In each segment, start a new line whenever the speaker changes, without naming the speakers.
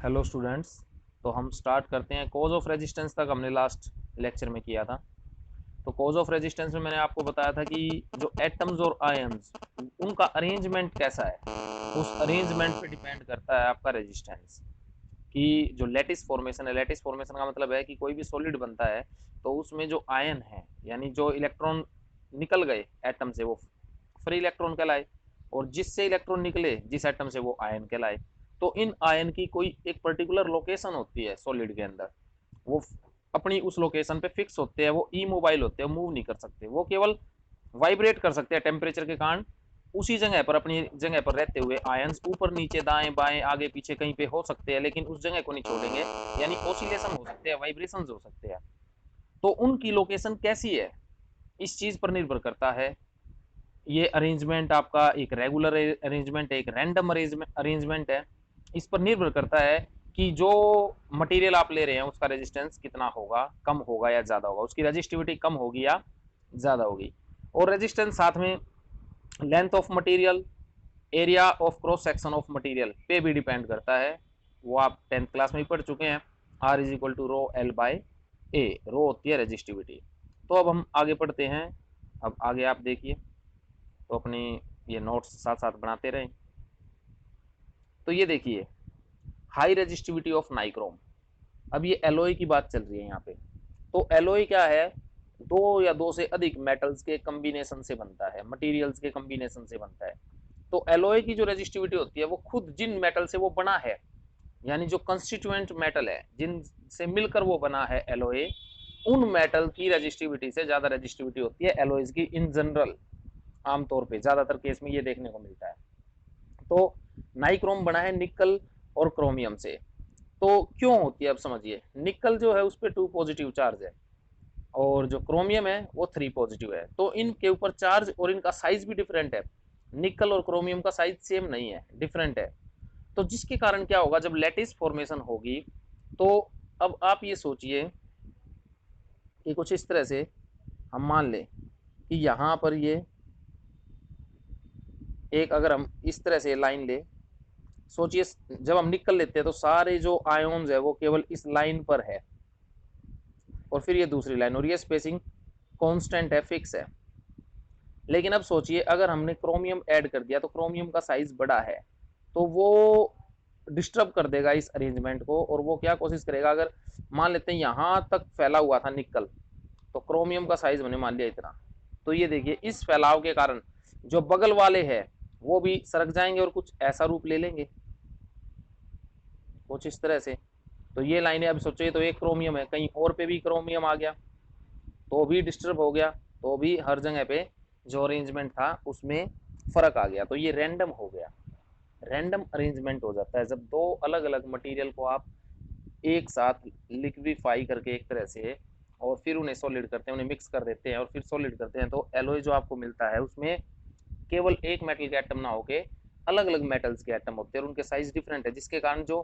Hello students. तो हम start करते हैं। कॉज ऑफ रेजिस्टेंस तक हमने लास्ट लेक्चर में किया था। तो कॉज ऑफ रेजिस्टेंस में मैंने आपको बताया था कि जो एटम्स और आयंस उनका अरेंजमेंट कैसा है, उस अरेंजमेंट पे डिपेंड करता है आपका रेजिस्टेंस। कि जो लैटिस फॉर्मेशन है, लैटिस फॉर्मेशन का मतलब है कि कोई भी सॉलिड बनता है तो उसमें जो आयन है यानी जो इलेक्ट्रॉन निकल गए एटम से वो फ्री इलेक्ट्रॉन कहलाए, और जिससे इलेक्ट्रॉन निकले जिस एटम से वो आयन कहलाए। तो इन आयन की कोई एक पर्टिकुलर लोकेशन होती है सॉलिड के अंदर, वो अपनी उस लोकेशन पे फिक्स होते हैं, वो इमोबाइल होते हैं, मूव नहीं कर सकते, वो केवल वाइब्रेट कर सकते हैं टेम्परेचर के कारण। उसी जगह पर अपनी जगह पर रहते हुए आयंस ऊपर नीचे दाएं बाएं आगे पीछे कहीं पे हो सकते हैं, लेकिन उस जगह को नहीं छोड़ेंगे। यानी ऑसिलेशन हो सकते हैं, वाइब्रेशन हो सकते हैं। तो उनकी लोकेशन कैसी है इस चीज पर निर्भर करता है। ये अरेंजमेंट आपका एक रेगुलर अरेंजमेंट है, एक रैंडम अरेंजमेंट है। इस पर निर्भर करता है कि जो मटेरियल आप ले रहे हैं उसका रेजिस्टेंस कितना होगा, कम होगा या ज्यादा होगा, उसकी रेजिस्टिविटी कम होगी या ज्यादा होगी। और रेजिस्टेंस साथ में length of material, area of cross section of material पे भी डिपेंड करता है। वो आप 10th क्लास में ही पढ़ चुके हैं। R is equal to rho l by A, rho होती है रेजिस्टिविटी। तो अब हम आगे पढ़ते हैं। अब आगे आप देखिए, तो अपनी ये नोट्स साथ साथ बनाते रहें। तो ये देखिए, हाई रेजिस्टिविटी ऑफ नाइक्रोम। अब ये एलोय की बात चल रही है यहाँ पे। तो एलोय क्या है? दो या दो से अधिक मेटल्स के कम्बिनेशन से बनता है, मटेरियल्स के कम्बिनेशन से बनता है। तो एलोय की जो रेजिस्टिविटी होती है वो खुद जिन मेटल से वो बना है, यानी जो कंस्टिट्यूएंट मेटल है जिनसे मिलकर वो बना है एलोय, उन मेटल की रेजिस्टिविटी से ज्यादा रेजिस्टिविटी होती है एलोइज की इन जनरल। आमतौर पे ज्यादातर केस में ये देखने को मिलता है। तो नाइक्रोम बना है निकल और क्रोमियम से। तो क्यों होती है अब समझिए। निकल जो है उस पर 2 पॉजिटिव चार्ज है, और जो क्रोमियम है वो 3 पॉजिटिव है। तो इनके ऊपर चार्ज और इनका साइज भी डिफरेंट है। निकल और क्रोमियम का साइज सेम नहीं है, डिफरेंट है। तो जिसके कारण क्या होगा, जब लैटिस फॉर्मेशन होगी तो अब आप ये सोचिए कि कुछ इस तरह से हम मान लें कि यहाँ पर ये एक, अगर हम इस तरह से लाइन ले, सोचिए जब हम निकल लेते हैं तो सारे जो आयोन्स है वो केवल इस लाइन पर है, और फिर ये दूसरी लाइन, और ये स्पेसिंग कांस्टेंट है, फिक्स है। लेकिन अब सोचिए अगर हमने क्रोमियम ऐड कर दिया तो क्रोमियम का साइज बड़ा है, तो वो डिस्टर्ब कर देगा इस अरेंजमेंट को। और वो क्या कोशिश करेगा, अगर मान लेते हैं यहाँ तक फैला हुआ था निकल, तो क्रोमियम का साइज मैंने मान लिया इतना। तो ये देखिए इस फैलाव के कारण जो बगल वाले हैं वो भी सरक जाएंगे और कुछ ऐसा रूप ले लेंगे, कुछ इस तरह से। तो ये लाइनें अब सोचिए, तो एक क्रोमियम है, कहीं और पे भी क्रोमियम आ गया तो भी डिस्टर्ब हो गया, तो भी हर जगह पे जो अरेंजमेंट था उसमें फर्क आ गया। तो ये रैंडम हो गया, रैंडम अरेंजमेंट हो जाता है जब दो अलग अलग मटेरियल को आप एक साथ लिक्विफाई करके एक तरह से, और फिर उन्हें सॉलिड करते हैं, उन्हें मिक्स कर देते हैं और फिर सॉलिड करते हैं। तो एलोय जो आपको मिलता है उसमें केवल एक मेटल के एटम ना होके अलग अलग मेटल्स के एटम होते हैं, और उनके साइज डिफरेंट है, जिसके कारण जो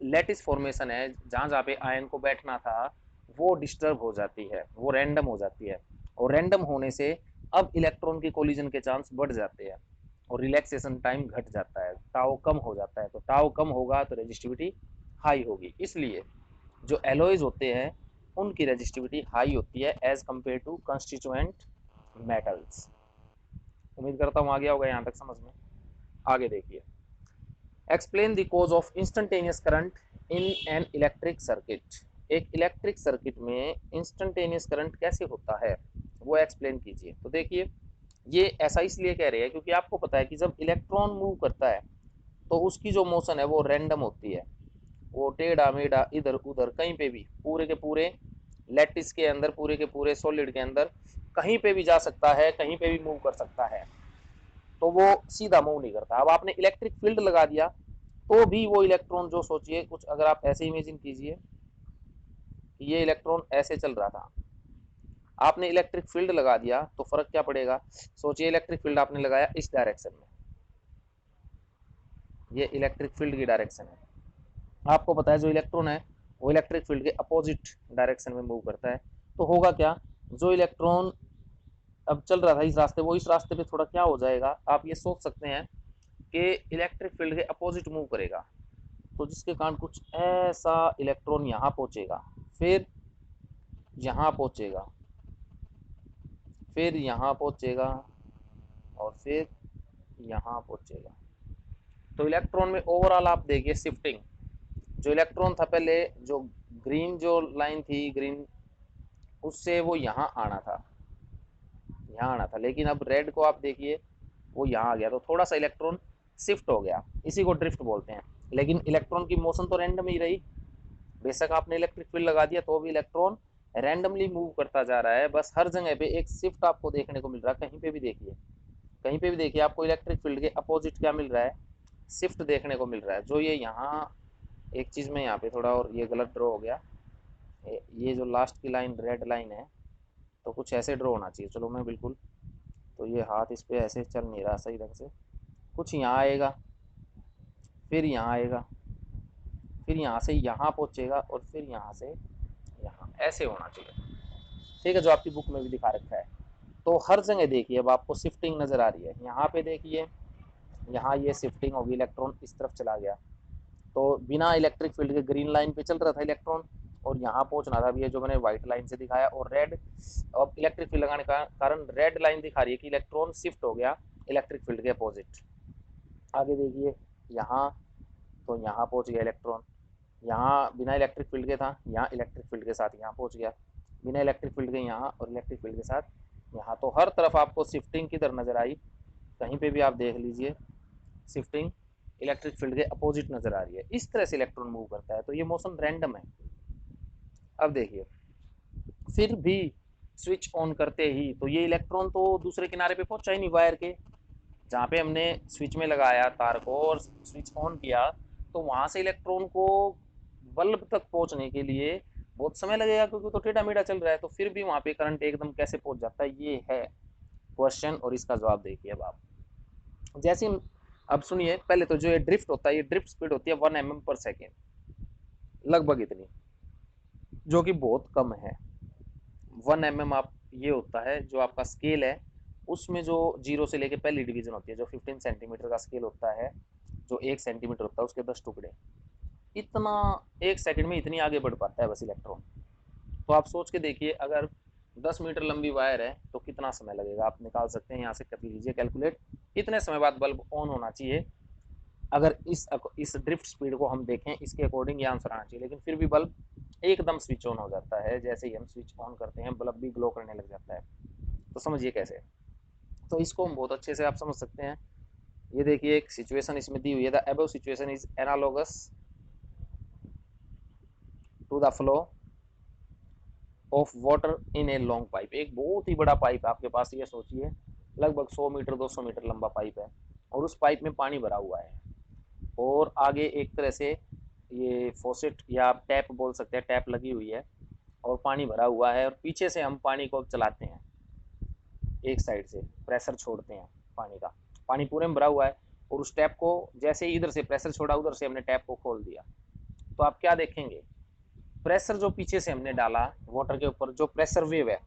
लैटिस फॉर्मेशन है जहां जहां पे आयन को बैठना था वो डिस्टर्ब हो जाती है, वो रैंडम हो जाती है। और रैंडम होने से अब इलेक्ट्रॉन के कोलिजन के चांस बढ़ जाते हैं, और रिलैक्सेशन टाइम घट जाता है, टाउ कम हो जाता है। तो टाउ कम होगा तो रेजिस्टिविटी हाई होगी। इसलिए जो एलॉयज होते हैं उनकी रेजिस्टिविटी हाई होती है as compare to constituent metals. उम्मीद करता हूँ आ गया होगा यहाँ तक समझ में। आगे देखिए, explain the cause of instantaneous current in an electric circuit. एक इलेक्ट्रिक सर्किट में इंस्टेंटेनियस करंट कैसे होता है वो एक्सप्लेन कीजिए। तो देखिए, ये ऐसा इसलिए कह रहे हैं क्योंकि आपको पता है कि जब इलेक्ट्रॉन मूव करता है तो उसकी जो मोशन है वो रैंडम होती है। वो टेढ़ा मेढ़ा इधर उधर कहीं पे भी, पूरे के पूरे लैटिस के अंदर, पूरे के पूरे सॉलिड के अंदर कहीं पे भी जा सकता है, कहीं पे भी मूव कर सकता है। तो वो सीधा मूव नहीं करता। अब आपने इलेक्ट्रिक फील्ड लगा दिया तो भी वो इलेक्ट्रॉन, जो सोचिए कुछ, अगर आप ऐसे इमेजिन कीजिए कि ये इलेक्ट्रॉन ऐसे चल रहा था, आपने इलेक्ट्रिक फील्ड लगा दिया तो फर्क क्या पड़ेगा। सोचिए इलेक्ट्रिक फील्ड आपने लगाया इस डायरेक्शन में, ये इलेक्ट्रिक फील्ड की डायरेक्शन है। आपको पता है जो इलेक्ट्रॉन है वो इलेक्ट्रिक फील्ड के अपोजिट डायरेक्शन में मूव करता है। तो होगा क्या, जो इलेक्ट्रॉन अब चल रहा था इस रास्ते, वो इस रास्ते पे थोड़ा क्या हो जाएगा, आप ये सोच सकते हैं कि इलेक्ट्रिक फील्ड के अपोजिट मूव करेगा। तो जिसके कारण कुछ ऐसा इलेक्ट्रॉन यहाँ पहुंचेगा, फिर यहाँ पहुंचेगा, फिर यहाँ पहुंचेगा और फिर यहाँ पहुंचेगा। तो इलेक्ट्रॉन में ओवरऑल आप देखिए शिफ्टिंग, जो इलेक्ट्रॉन था पहले, जो ग्रीन जो लाइन थी ग्रीन, उससे वो यहाँ आना था, यहाँ आना था, लेकिन अब रेड को आप देखिए वो यहाँ आ गया, तो थोड़ा सा इलेक्ट्रॉन शिफ्ट हो गया, इसी को ड्रिफ्ट बोलते हैं। लेकिन इलेक्ट्रॉन की मोशन तो रैंडम ही रही, बेशक आपने इलेक्ट्रिक फील्ड लगा दिया तो भी इलेक्ट्रॉन रैंडमली मूव करता जा रहा है। बस हर जगह पे एक शिफ्ट आपको देखने को मिल रहा है। कहीं पे भी देखिए, कहीं पे भी देखिए आपको इलेक्ट्रिक फील्ड के अपोजिट क्या मिल रहा है, शिफ्ट देखने को मिल रहा है। जो ये यहाँ एक चीज़ में यहाँ पे थोड़ा और ये गलत ड्रॉ हो गया, ये जो लास्ट की लाइन रेड लाइन है, तो कुछ ऐसे ड्रॉ होना चाहिए। चलो मैं बिल्कुल, तो ये हाथ इस पर ऐसे चल नहीं रहा सही ढंग से, कुछ यहाँ आएगा, फिर यहाँ आएगा, फिर यहाँ से यहाँ पहुँचेगा और फिर यहाँ से यहाँ, ऐसे होना चाहिए। ठीक है, जो आपकी बुक में भी दिखा रखा है। तो हर जगह देखिए अब आपको शिफ्टिंग नज़र आ रही है। यहाँ पे देखिए, यहाँ ये शिफ्टिंग होगी, इलेक्ट्रॉन इस तरफ चला गया, तो बिना इलेक्ट्रिक फील्ड के ग्रीन लाइन पे चल रहा था इलेक्ट्रॉन, और यहाँ पहुँचना था। ये जो मैंने व्हाइट लाइन से दिखाया, और रेड, अब इलेक्ट्रिक फील्ड लगाने का कारण रेड लाइन दिखा रही है कि इलेक्ट्रॉन शिफ्ट हो गया इलेक्ट्रिक फील्ड के अपोजिट। आगे देखिए यहाँ, तो यहाँ पहुँच गया इलेक्ट्रॉन, यहाँ बिना इलेक्ट्रिक फील्ड के था, यहाँ इलेक्ट्रिक फील्ड के साथ यहाँ पहुँच गया, बिना इलेक्ट्रिक फील्ड के यहाँ, और इलेक्ट्रिक फील्ड के साथ यहाँ। तो हर तरफ आपको शिफ्टिंग किधर नज़र आई, कहीं पे भी आप देख लीजिए शिफ्टिंग इलेक्ट्रिक फील्ड के अपोजिट नज़र आ रही है। इस तरह से इलेक्ट्रॉन मूव करता है, तो ये मोशन रैंडम है। अब देखिए, फिर भी स्विच ऑन करते ही तो ये इलेक्ट्रॉन तो दूसरे किनारे पे पहुंचा ही नहीं, वायर के जहाँ पे हमने स्विच में लगाया तार को और स्विच ऑन किया, तो वहां से इलेक्ट्रॉन को बल्ब तक पहुंचने के लिए बहुत समय लगेगा, क्योंकि तो टेढ़ा मेढ़ा चल रहा है। तो फिर भी वहां पे करंट एकदम कैसे पहुंच जाता है, ये है क्वेश्चन, और इसका जवाब देखिए अब आप। जैसे अब सुनिए, पहले तो जो ये ड्रिफ्ट होता है, ये ड्रिफ्ट स्पीड होती है 1 mm/सेकेंड, लगभग इतनी, जो कि बहुत कम है। 1 mm आप, ये होता है जो आपका स्केल है, उसमें जो 0 से लेके पहली डिवीजन होती है, जो 15 सेंटीमीटर का स्केल होता है, जो 1 सेंटीमीटर होता है उसके 10 टुकड़े, इतना 1 सेकंड में इतनी आगे बढ़ पाता है बस इलेक्ट्रॉन। तो आप सोच के देखिए, अगर 10 मीटर लंबी वायर है तो कितना समय लगेगा, आप निकाल सकते हैं, यहाँ से कर लीजिए कैलकुलेट, इतने समय बाद बल्ब ऑन होना चाहिए। अगर इस ड्रिफ्ट स्पीड को हम देखें, इसके अकॉर्डिंग ये आंसर आना चाहिए, लेकिन फिर भी बल्ब एकदम स्विच ऑन हो जाता है। जैसे ही हम स्विच ऑन करते हैं बल्ब भी ग्लो करने लग जाता है। तो समझिए कैसे, तो इसको हम बहुत अच्छे से आप समझ सकते हैं। ये देखिए एक सिचुएशन इसमें दी हुई है, the above situation is analogous to the flow of water in a long pipe. एक बहुत ही बड़ा पाइप आपके पास, ये सोचिए लगभग 100 मीटर 200 मीटर लंबा पाइप है, और उस पाइप में पानी भरा हुआ है, और आगे एक तरह से ये फॉसेट या आप टैप बोल सकते हैं, टैप लगी हुई है और पानी भरा हुआ है, और पीछे से हम पानी को चलाते हैं, एक साइड से प्रेशर छोड़ते हैं पानी का, पानी पूरे में भरा हुआ है, और उस टैप को जैसे ही इधर से प्रेशर छोड़ा, उधर से हमने टैप को खोल दिया, तो आप क्या देखेंगे, प्रेशर जो पीछे से हमने डाला वाटर के ऊपर, जो प्रेशर वेव है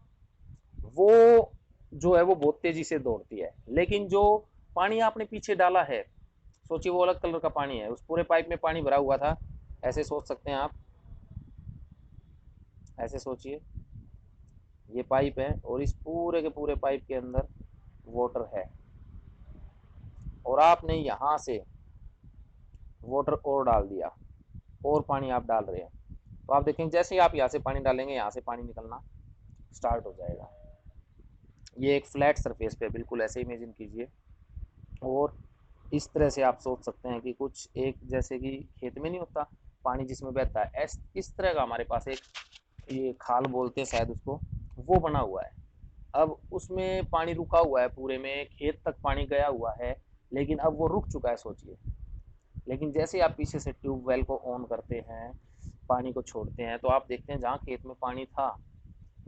वो जो है वो बहुत तेजी से दौड़ती है। लेकिन जो पानी आपने पीछे डाला है, सोचिए वो अलग कलर का पानी है, उस पूरे पाइप में पानी भरा हुआ था, ऐसे सोच सकते हैं आप, ऐसे सोचिए ये पाइप है, और इस पूरे के पूरे पाइप के अंदर वाटर है, और आपने यहाँ से वाटर और डाल दिया, और पानी आप डाल रहे हैं, तो आप देखेंगे जैसे ही आप यहाँ से पानी डालेंगे, यहाँ से पानी निकलना स्टार्ट हो जाएगा। ये एक फ्लैट सरफेस पे बिल्कुल ऐसे इमेजिन कीजिए, और इस तरह से आप सोच सकते हैं कि कुछ एक, जैसे कि खेत में नहीं होता पानी जिसमें बहता है, इस तरह का हमारे पास एक, ये खाल बोलते हैं शायद उसको, वो बना हुआ है। अब उसमें पानी रुका हुआ है, पूरे में खेत तक पानी गया हुआ है, लेकिन अब वो रुक चुका है सोचिए। लेकिन जैसे आप पीछे से ट्यूबवेल को ऑन करते हैं, पानी को छोड़ते हैं, तो आप देखते हैं जहाँ खेत में पानी था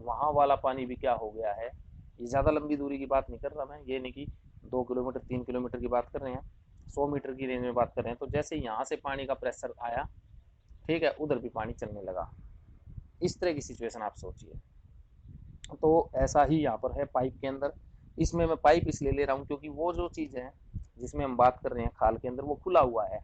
वहाँ वाला पानी भी क्या हो गया है। ये ज़्यादा लंबी दूरी की बात नहीं कर रहा मैं, ये नहीं कि 2 किलोमीटर 3 किलोमीटर की बात कर रहे हैं, 100 मीटर की रेंज में बात कर रहे हैं। तो जैसे यहाँ से पानी का प्रेशर आया, ठीक है, उधर भी पानी चलने लगा। इस तरह की सिचुएशन आप सोचिए। तो ऐसा ही यहाँ पर है पाइप के अंदर। इसमें मैं पाइप इसलिए ले रहा हूँ क्योंकि वो जो चीज़ है जिसमें हम बात कर रहे हैं खाल के अंदर, वो खुला हुआ है,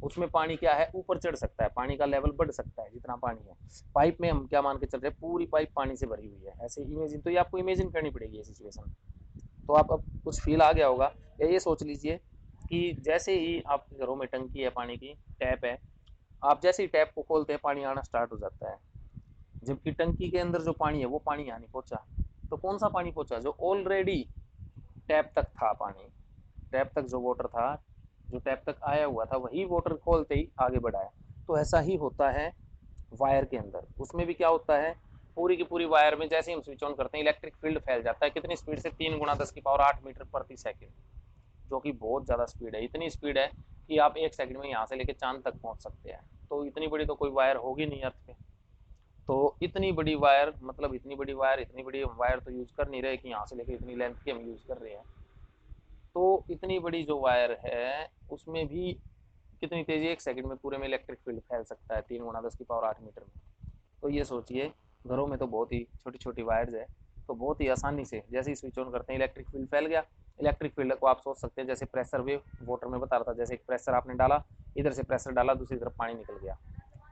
उसमें पानी क्या है, ऊपर चढ़ सकता है, पानी का लेवल बढ़ सकता है जितना पानी है। पाइप में हम क्या मान के चल रहे हैं, पूरी पाइप पानी से भरी हुई है, ऐसे इमेजिन, तो ये आपको इमेजिन करनी पड़ेगी ये सिचुएशन। तो आप अब कुछ फील आ गया होगा। या ये सोच लीजिए कि जैसे ही आपके घरों में टंकी है, पानी की टैप है, आप जैसे ही टैप को खोलते हैं पानी आना स्टार्ट हो जाता है, जबकि टंकी के अंदर जो पानी है वो पानी यहाँ नहीं पहुंचा। तो कौन सा पानी पहुंचा, जो ऑलरेडी टैप तक था पानी, टैप तक जो वाटर था, जो टैप तक आया हुआ था, वही वाटर खोलते ही आगे बढ़ा है। तो ऐसा ही होता है वायर के अंदर, उसमें भी क्या होता है, पूरी की पूरी वायर में जैसे ही हम स्विच ऑन करते हैं इलेक्ट्रिक फील्ड फैल जाता है, कितनी स्पीड से, 3 × 10⁸ मीटर प्रति सेकंड, जो कि बहुत ज़्यादा स्पीड है। इतनी स्पीड है कि आप 1 सेकंड में यहाँ से लेकर चांद तक पहुँच सकते हैं। तो इतनी बड़ी तो कोई वायर होगी नहीं अर्थ पे। तो इतनी बड़ी वायर, मतलब इतनी बड़ी वायर तो यूज़ कर नहीं रहे कि यहाँ से लेकर इतनी लेंथ की हम यूज़ कर रहे हैं। तो इतनी बड़ी जो वायर है उसमें भी कितनी तेज़ी, 1 सेकंड में पूरे में इलेक्ट्रिक फील्ड फैल सकता है 3 × 10⁸ मीटर में। तो ये सोचिए, घरों में तो बहुत ही छोटी छोटी वायर्स है, तो बहुत ही आसानी से जैसे ही स्विच ऑन करते हैं इलेक्ट्रिक फील्ड फैल गया। इलेक्ट्रिक फील्ड को आप सोच सकते हैं जैसे प्रेशर वेव, वाटर में बता रहा था, जैसे एक प्रेशर आपने डाला, इधर से प्रेशर डाला, दूसरी तरफ पानी निकल गया।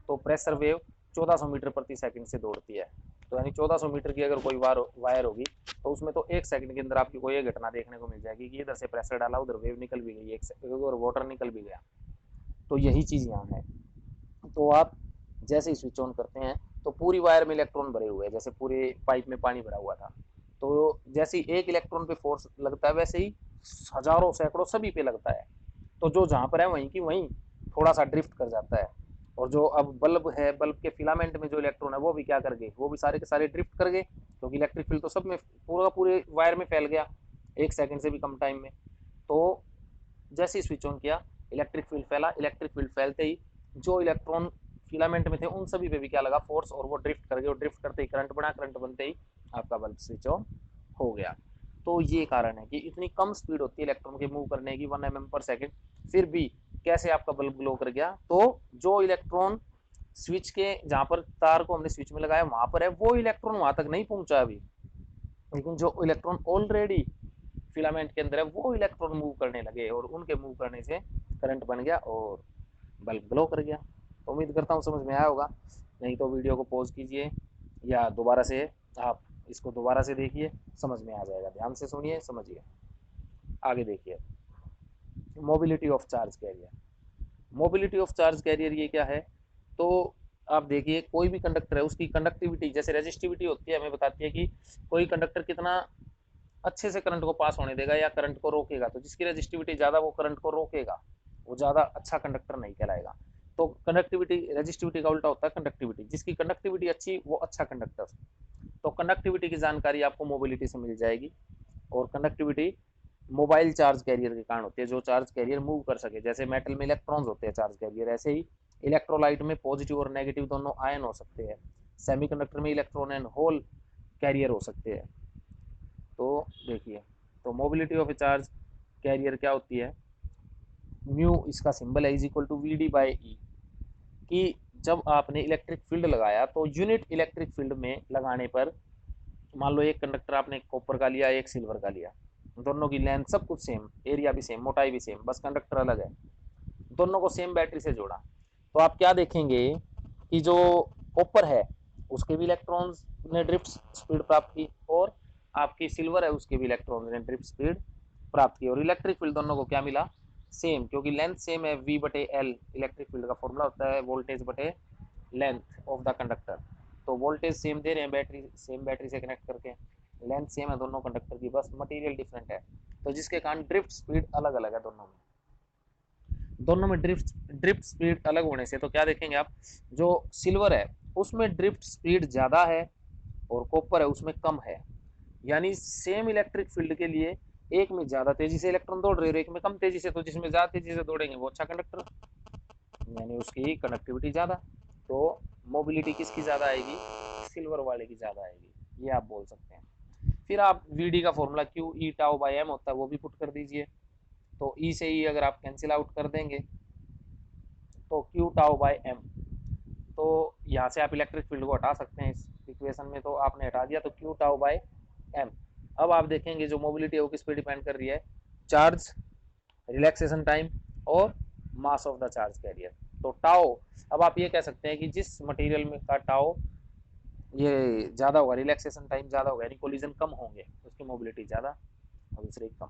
तो प्रेशर वेव 1400 मीटर प्रति सेकंड से दौड़ती है। तो यानी 1400 मीटर की अगर कोई वायर होगी तो उसमें तो 1 सेकंड के अंदर आपकी कोई एक घटना देखने को मिल जाएगी कि इधर से प्रेशर डाला, उधर वेव निकल भी गई, एक और वाटर निकल भी गया। तो यही चीज़ यहाँ है। तो आप जैसे ही स्विच ऑन करते हैं तो पूरी वायर में इलेक्ट्रॉन भरे हुए हैं, जैसे पूरे पाइप में पानी भरा हुआ था। तो जैसे ही एक इलेक्ट्रॉन पे फोर्स लगता है वैसे ही हजारों सैकड़ों सभी पे लगता है। तो जो जहाँ पर है वहीं की वहीं थोड़ा सा ड्रिफ्ट कर जाता है। और जो अब बल्ब है, बल्ब के फिलामेंट में जो इलेक्ट्रॉन है वो भी क्या कर गए, वो भी सारे के सारे ड्रिफ्ट कर गए, क्योंकि इलेक्ट्रिक फील्ड तो सब में पूरा पूरे वायर में फैल गया 1 सेकंड से भी कम टाइम में। तो जैसे ही स्विच ऑन किया इलेक्ट्रिक फील्ड फैला, इलेक्ट्रिक फील्ड फैलते ही जो इलेक्ट्रॉन फिलामेंट में थे उन सभी पे भी क्या लगा, फोर्स, और वो ड्रिफ्ट कर गए, और ड्रिफ्ट करते ही करंट बना, करंट बनते ही आपका बल्ब स्विच ऑन हो गया। तो ये कारण है कि इतनी कम स्पीड होती है इलेक्ट्रॉन के मूव करने की, 1 mm/s, फिर भी कैसे आपका बल्ब ग्लो कर गया। तो जो इलेक्ट्रॉन स्विच के जहाँ पर तार को हमने स्विच में लगाया वहां पर है, वो इलेक्ट्रॉन वहां तक नहीं पहुंचा अभी, लेकिन जो इलेक्ट्रॉन ऑलरेडी फिलामेंट के अंदर है वो इलेक्ट्रॉन मूव करने लगे, और उनके मूव करने से करंट बन गया और बल्ब ग्लो कर गया। तो उम्मीद करता हूँ समझ में आया होगा। नहीं तो वीडियो को पॉज कीजिए या दोबारा से आप इसको दोबारा से देखिए, समझ में आ जाएगा। ध्यान से सुनिए, समझिए, आगे देखिए। Mobility of charge carrier, mobility of charge carrier ये क्या है, तो आप देखिए कोई भी कंडक्टर है उसकी कंडक्टिविटी, जैसे रेजिस्टिविटी होती है, हमें बताती है कि कोई कंडक्टर कितना अच्छे से करंट को पास होने देगा या करंट को रोकेगा। तो जिसकी रेजिस्टिविटी ज़्यादा वो करंट को रोकेगा, वो ज़्यादा अच्छा कंडक्टर नहीं कहलाएगा। तो कंडक्टिविटी, रेजिस्टिविटी का उल्टा होता है कंडक्टिविटी, जिसकी कंडक्टिविटी अच्छी वो अच्छा कंडक्टर। तो कंडक्टिविटी की जानकारी आपको मोबिलिटी से मिल जाएगी। और कंडक्टिविटी मोबाइल चार्ज कैरियर के कारण होती है, जो चार्ज कैरियर मूव कर सके। जैसे मेटल में इलेक्ट्रॉन्स होते हैं चार्ज कैरियर, ऐसे ही इलेक्ट्रोलाइट में पॉजिटिव और नेगेटिव दोनों आयन हो सकते हैं। सेमीकंडक्टर में इलेक्ट्रॉन एंड होल कैरियर हो सकते हैं। तो देखिए, तो mobility of A charge carrier क्या होती है, म्यू इसका सिंबल है, इज इक्वल टू VD/E। कि जब आपने इलेक्ट्रिक फील्ड लगाया तो यूनिट इलेक्ट्रिक फील्ड में लगाने पर, मान लो एक कंडक्टर आपने कॉपर का लिया, एक सिल्वर का लिया, दोनों की लेंथ सब कुछ सेम, एरिया भी सेम, मोटाई भी सेम, बस कंडक्टर अलग है, दोनों को सेम बैटरी से जोड़ा। तो आप क्या देखेंगे कि जो कॉपर है उसके भी इलेक्ट्रॉन्स ने ड्रिफ्ट स्पीड प्राप्त की, और आपकी सिल्वर है उसके भी इलेक्ट्रॉन ने ड्रिफ्ट स्पीड प्राप्त की, और इलेक्ट्रिक फील्ड दोनों को क्या मिला, सेम, क्योंकि लेंथ सेम है। V/L इलेक्ट्रिक फील्ड का फॉर्मूला होता है वोल्टेज बटे लेंथ ऑफ द कंडक्टर। तो वोल्टेज सेम दे रहे हैं, बैटरी सेम बैटरी से कनेक्ट करके, लेंथ सेम है दोनों कंडक्टर की, बस मटेरियल डिफरेंट है। तो जिसके कारण ड्रिफ्ट स्पीड अलग अलग है दोनों में ड्रिफ्ट स्पीड अलग होने से तो क्या देखेंगे आप, जो सिल्वर है उसमें ड्रिफ्ट स्पीड ज़्यादा है और कॉपर है उसमें कम है। यानी सेम इलेक्ट्रिक फील्ड के लिए एक में ज़्यादा तेजी से इलेक्ट्रॉन दौड़ रहे हैं, एक में कम तेजी से, तो जिसमें ज़्यादा तेजी से दौड़ेंगे वो अच्छा कंडक्टर, यानी उसकी कंडक्टिविटी ज़्यादा। तो मोबिलिटी किसकी ज़्यादा आएगी, सिल्वर वाले की ज़्यादा आएगी, ये आप बोल सकते हैं। फिर आप VD का फॉर्मूला Q/E/τ/m होता है, वो भी पुट कर दीजिए। तो E से E अगर आप कैंसिल आउट कर देंगे तो Q/τ/m, तो यहाँ से आप इलेक्ट्रिक फील्ड को हटा सकते हैं इस इक्वेशन में, तो आपने हटा दिया तो Q/τ/m। अब आप देखेंगे जो मोबिलिटी है वो किस पे डिपेंड कर रही है, चार्ज, रिलैक्सेशन टाइम और mass of the charge carrier. तो टाओ, अब आप ये कह सकते हैं कि जिस मटेरियल में का टाओ ये ज़्यादा होगा, रिलैक्सेशन टाइम ज़्यादा होगा, यानी कोलिजन कम होंगे, उसकी मोबिलिटी ज़्यादा और दूसरे की कम।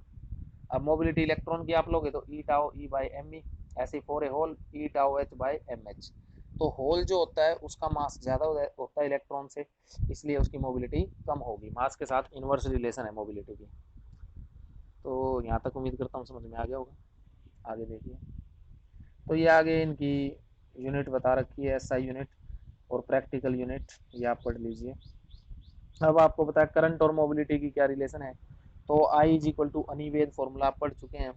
अब मोबिलिटी इलेक्ट्रॉन की आप लोगे तो e tau e by m e, ऐसे for a hole e tau h by m h. तो होल जो होता है उसका मास ज़्यादा होता है इलेक्ट्रॉन से, इसलिए उसकी मोबिलिटी कम होगी। मास के साथ इन्वर्स रिलेशन है मोबिलिटी की। तो यहाँ तक उम्मीद करता हूँ समझ में आ गया होगा। आगे देखिए, तो ये आगे इनकी यूनिट बता रखी है, एसआई यूनिट और प्रैक्टिकल यूनिट, ये आप पढ़ लीजिए। अब आपको पता है करंट और मोबिलिटी की क्या रिलेशन है। तो I is equal to अनिवेद formula आप पढ़ चुके हैं।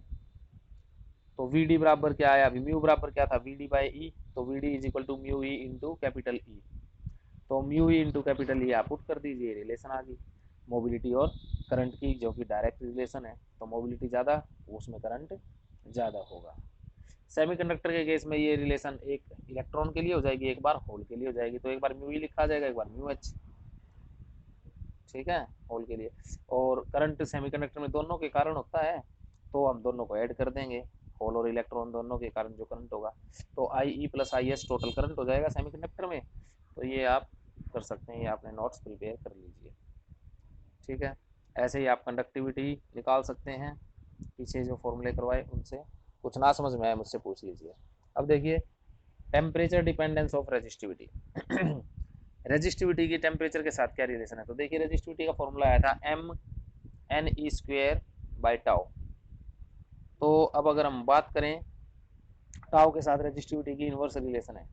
तो वी डी बराबर क्या आया, अभी म्यू बराबर क्या था, वी डी बाई ई। तो V d is equal to mu e into capital E. तो mu e into capital E आप पुट कर दीजिए, रिलेशन आ गई मोबिलिटी और करंट की, जो कि डायरेक्ट रिलेशन है। तो मोबिलिटी ज़्यादा, उसमें करंट ज़्यादा होगा। सेमीकंडक्टर के केस में ये रिलेशन एक इलेक्ट्रॉन के लिए हो जाएगी, एक बार होल के लिए हो जाएगी। तो एक बार म्यू ई लिखा जाएगा, एक बार म्यू एच, ठीक है, होल के लिए। और करंट सेमीकंडक्टर में दोनों के कारण होता है, तो हम दोनों को ऐड कर देंगे, होल और इलेक्ट्रॉन दोनों के कारण जो करंट होगा। तो I e plus I s total current हो जाएगा सेमीकंडक्टर में। तो ये आप कर सकते हैं, ये आपने नोट्स प्रिपेयर कर लीजिए, ठीक है। ऐसे ही आप कंडक्टिविटी निकाल सकते हैं, पीछे जो फॉर्मूले करवाए उनसे। कुछ ना समझ में आए मुझसे पूछ लीजिए। अब देखिए, temperature dependence of resistivity. Resistivity की टेम्परेचर के साथ क्या रिलेशन है। तो देखिए, रेजिस्टिविटी का फॉर्मूला आया था m n e square by tau. तो अब अगर हम बात करें टाउ के साथ रेजिस्टिविटी की इन्वर्स रिलेशन है।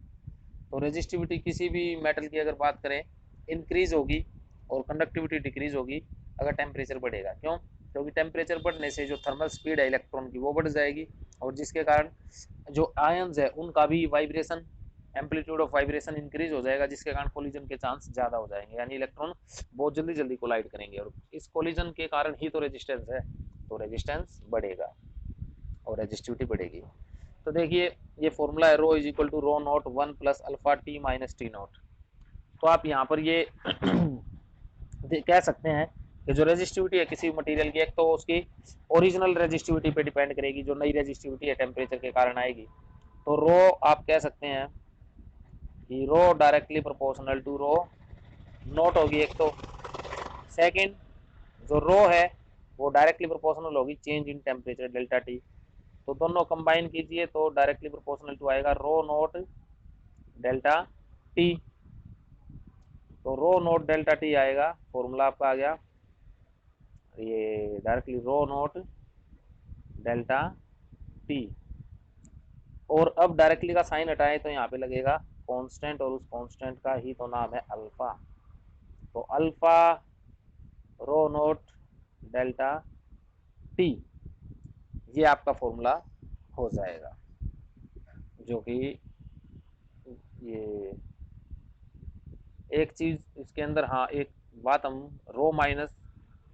तो रेजिस्टिविटी किसी भी मेटल की अगर बात करें इंक्रीज होगी और कंडक्टिविटी डिक्रीज होगी अगर टेम्परेचर बढ़ेगा। क्यों, क्योंकि टेम्परेचर बढ़ने से जो थर्मल स्पीड है इलेक्ट्रॉन की वो बढ़ जाएगी, और जिसके कारण जो आयन्स है उनका भी vibration, amplitude of vibration increase हो जाएगा, जिसके कारण कोलिजन के चांस ज़्यादा हो जाएंगे, यानी इलेक्ट्रॉन बहुत जल्दी जल्दी कोलाइड करेंगे, और इस कोलिजन के कारण ही तो रेजिस्टेंस है। तो रेजिस्टेंस बढ़ेगा और रेजिस्टिविटी बढ़ेगी। तो देखिए, ये फॉर्मूला है rho is equal to rho naught one plus alpha T minus T naught. तो आप यहाँ पर ये कह सकते हैं कि जो रेजिस्टिविटी है किसी मटेरियल की, एक तो उसकी ओरिजिनल रेजिस्टिविटी पे डिपेंड करेगी, जो नई रेजिस्टिविटी है टेम्परेचर के कारण आएगी। तो रो आप कह सकते हैं कि rho directly proportional to rho naught होगी एक तो। सेकंड, जो रो है वो डायरेक्टली प्रोपोर्शनल होगी change in temperature delta T. तो दोनों कंबाइन कीजिए तो डायरेक्टली प्रोपोर्शनल टू आएगा रो नॉट डेल्टा टी। तो रो नॉट डेल्टा टी आएगा, फॉर्मूला आपका आ गया ये directly rho naught delta T. और अब डायरेक्टली का साइन हटाएं तो यहाँ पे लगेगा कांस्टेंट, और उस कांस्टेंट का ही तो नाम है अल्फा। तो alpha rho naught delta T, ये आपका फॉर्मूला हो जाएगा, जो कि ये एक चीज इसके अंदर, हाँ एक बात, हम रो माइनस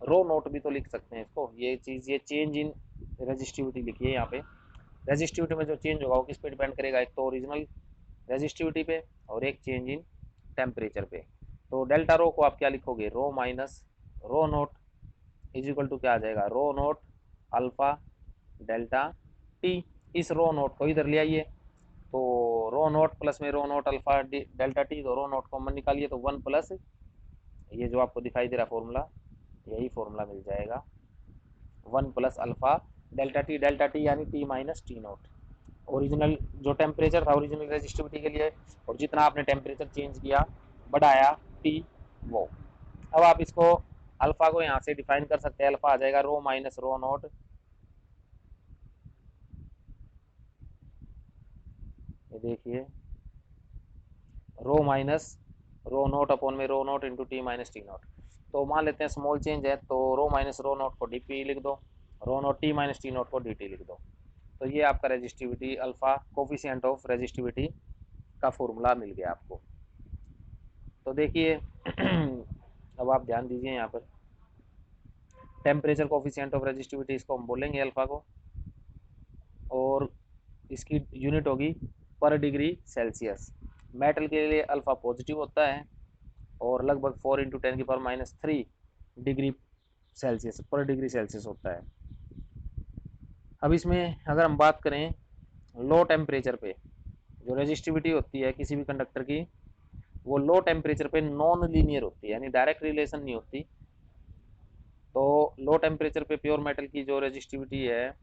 रो नोट भी तो लिख सकते हैं इसको। ये चीज, ये चेंज इन रेजिस्टिविटी लिखिए यहाँ पे। रेजिस्टिविटी में जो चेंज होगा वो किस पे डिपेंड करेगा, एक तो ओरिजिनल रेजिस्टिविटी पे और एक चेंज इन टेम्परेचर पे। तो डेल्टा रो को आप क्या लिखोगे, rho minus rho naught is equal to क्या आ जाएगा, rho naught alpha delta T. इस रो नोट को इधर ले आइए, तो रो नोट प्लस में rho naught alpha delta T, तो रो नोट कॉमन निकालिए तो वन प्लस ये जो आपको दिखाई दे रहा फॉर्मूला, यही फॉर्मूला मिल जाएगा, one plus alpha delta T यानी T minus T naught. Original जो टेम्परेचर था ओरिजिनल रेजिस्टिविटी के लिए, और जितना आपने टेम्परेचर चेंज किया बढ़ाया टी, वो। अब आप इसको अल्फा को यहाँ से डिफाइन कर सकते हैं, अल्फा आ जाएगा रो माइनस रो नोट, ये देखिए rho minus rho naught upon में rho naught into T minus T naught. तो मान लेते हैं स्मॉल चेंज है, तो रो माइनस रो नोट को डी पी लिख दो, rho naught T minus T naught को डी टी लिख दो। तो ये आपका resistivity alpha coefficient of resistivity का फॉर्मूला मिल गया आपको। तो देखिए अब आप ध्यान दीजिए यहाँ पर, टेम्परेचर कोफिशिएंट ऑफ रेजिस्टिविटी इसको हम बोलेंगे अल्फा को, और इसकी यूनिट होगी पर डिग्री सेल्सियस। मेटल के लिए अल्फा पॉजिटिव होता है और लगभग 4 इंटू 10 की पावर माइनस 3 डिग्री सेल्सियस पर डिग्री सेल्सियस होता है। अब इसमें अगर हम बात करें लो टेम्परेचर पे जो रेजिस्टिविटी होती है किसी भी कंडक्टर की, वो लो टेम्परेचर पे नॉन लीनियर होती है, यानी डायरेक्ट रिलेशन नहीं होती। तो लो टेम्परेचर पे प्योर मेटल की जो रेजिस्टिविटी है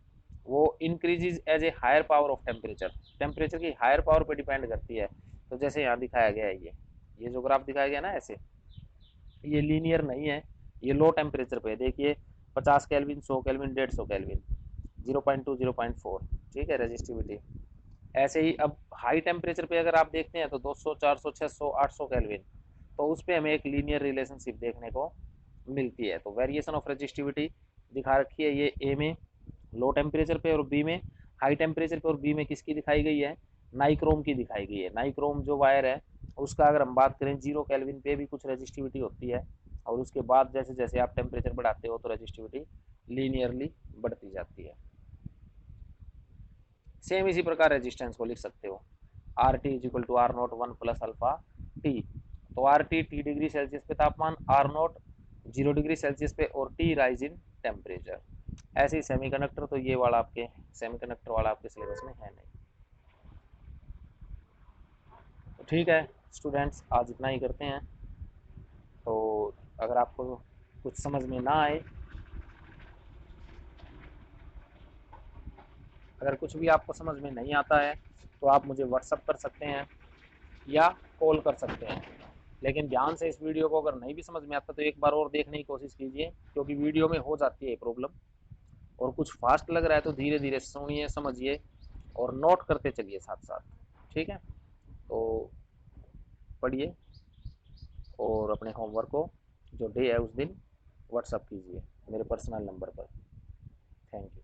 वो increases as a higher power of temperature, temperature की हायर पावर पे डिपेंड करती है। तो जैसे यहाँ दिखाया गया है, ये जो ग्राफ दिखाया गया ना ऐसे, ये लीनियर नहीं है, ये लो टेम्परेचर पे देखिए 50 केल्विन, 100 केल्विन, 150 केल्विन, 0.2, 0.4, ठीक है रेजिस्टिविटी। ऐसे ही अब हाई टेम्परेचर पे अगर आप देखते हैं तो 200, 400, 600, 800 केल्विन, तो उस पर हमें एक लीनियर रिलेशनशिप देखने को मिलती है। तो वेरिएशन ऑफ रेजिस्टिविटी दिखा रखी है ये ए में लो टेम्परेचर पे, और बी में हाई टेम्परेचर पे, और बी में किसकी दिखाई गई है, नाइक्रोम की दिखाई गई है। नाइक्रोम जो वायर है उसका अगर हम बात करें 0 केल्विन पे भी कुछ रेजिस्टिविटी होती है, और उसके बाद जैसे जैसे आप टेम्परेचर बढ़ाते हो तो रेजिस्टिविटी लीनियरली बढ़ती जाती है। सेम इसी प्रकार रेजिस्टेंस को लिख सकते हो, R T is equal to R naught 1 + α T. तो आर टी डिग्री सेल्सियस पे तापमान, आर नोट 0 डिग्री सेल्सियस पे, और टी राइज इन टेम्परेचर। ऐसे ही सेमीकंडक्टर, तो ये वाला आपके सेमीकंडक्टर वाला आपके सिलेबस में है नहीं। तो ठीक है स्टूडेंट्स, आज इतना ही करते हैं। तो अगर आपको कुछ समझ में ना आए, अगर कुछ भी आपको समझ में नहीं आता है तो आप मुझे व्हाट्सअप कर सकते हैं या कॉल कर सकते हैं। लेकिन ध्यान से इस वीडियो को अगर नहीं भी समझ में आता तो एक बार और देखने की कोशिश कीजिए, क्योंकि वीडियो में हो जाती है प्रॉब्लम, और कुछ फास्ट लग रहा है तो धीरे धीरे सुनिए, समझिए और नोट करते चलिए साथ साथ। ठीक है, तो पढ़िए और अपने होमवर्क को जो डे है उस दिन व्हाट्सअप कीजिए मेरे पर्सनल नंबर पर। Thank you.